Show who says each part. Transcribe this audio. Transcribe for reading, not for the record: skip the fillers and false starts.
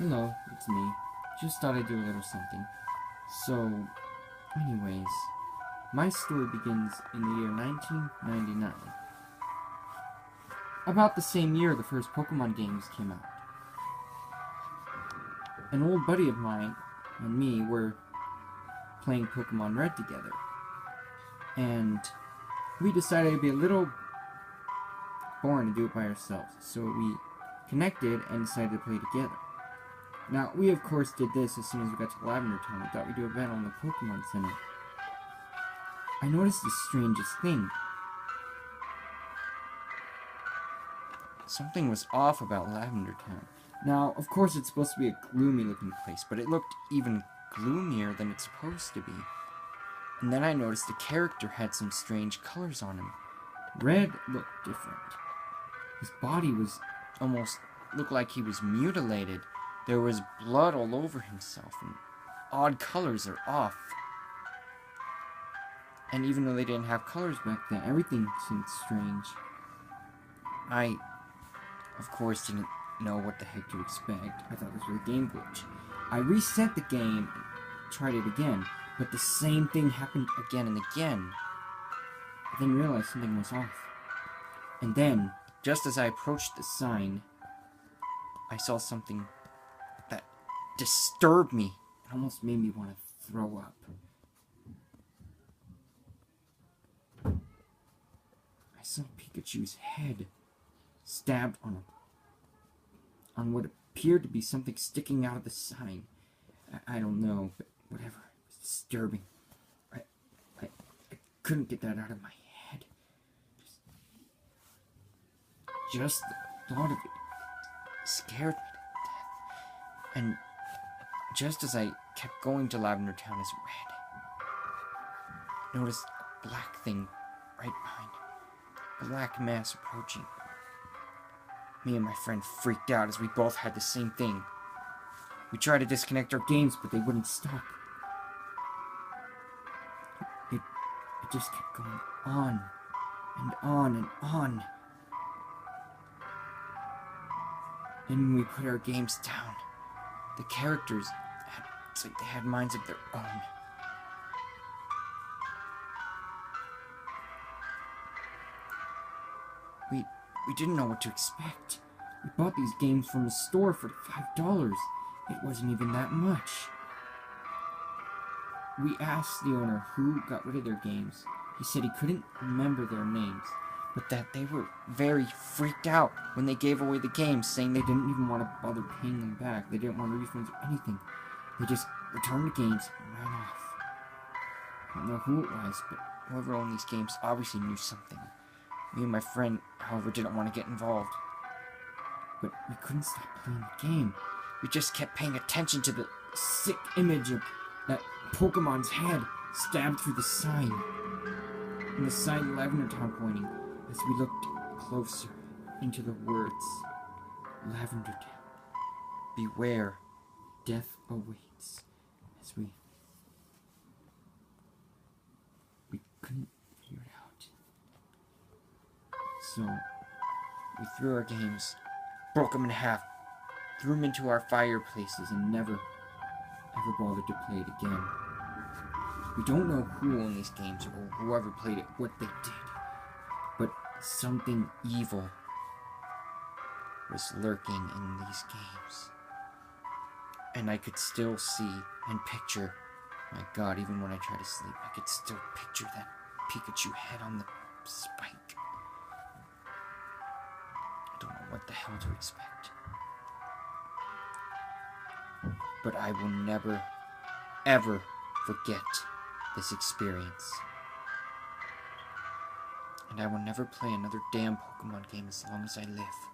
Speaker 1: Hello, it's me. Just thought I'd do a little something. So, anyways, my story begins in the year 1999. About the same year the first Pokemon games came out. An old buddy of mine and me were playing Pokemon Red together. And we decided it'd be a little boring to do it by ourselves. So we connected and decided to play together. Now, we of course did this as soon as we got to Lavender Town. We thought we'd do a battle in the Pokemon Center. I noticed the strangest thing. Something was off about Lavender Town. Now, of course it's supposed to be a gloomy looking place, but it looked even gloomier than it's supposed to be. And then I noticed the character had some strange colors on him. Red looked different. His body was almost looked like he was mutilated. There was blood all over himself, and odd colors are off. And even though they didn't have colors back then, everything seemed strange. I, of course, didn't know what the heck to expect. I thought this was a game glitch. I reset the game and tried it again, but the same thing happened again and again. I then realized something was off. And then, just as I approached the sign, I saw something that disturbed me. It almost made me want to throw up. I saw Pikachu's head stabbed on what appeared to be something sticking out of the sign. I don't know, but whatever. It was disturbing. I couldn't get that out of my head. Just the thought of it scared me to death. And just as I kept going to Lavender Town as red, I noticed a black thing right behind it. A black mass approaching. Me and my friend freaked out as we both had the same thing. We tried to disconnect our games, but they wouldn't stop. It just kept going on and on and on. And when we put our games down, the characters it's like they had minds of their own. We didn't know what to expect. We bought these games from a store for $5. It wasn't even that much. We asked the owner who got rid of their games. He said he couldn't remember their names, but that they were very freaked out when they gave away the games, saying they didn't even want to bother paying them back. They didn't want refunds or anything. They just returned the games and ran off. I don't know who it was, but whoever owned these games obviously knew something. Me and my friend, however, didn't want to get involved. But we couldn't stop playing the game. We just kept paying attention to the sick image of that Pokemon's head stabbed through the sign. And the sign Lavender Town pointing as we looked closer into the words Lavender Town. Beware, death awaits. As we couldn't figure it out. So we threw our games, broke them in half, threw them into our fireplaces, and never, ever bothered to play it again. We don't know who owned these games or whoever played it, what they did, but something evil was lurking in these games. And I could still see and picture, my God, even when I try to sleep, I could still picture that Pikachu head on the spike. I don't know what the hell to expect. But I will never, ever forget this experience. And I will never play another damn Pokemon game as long as I live.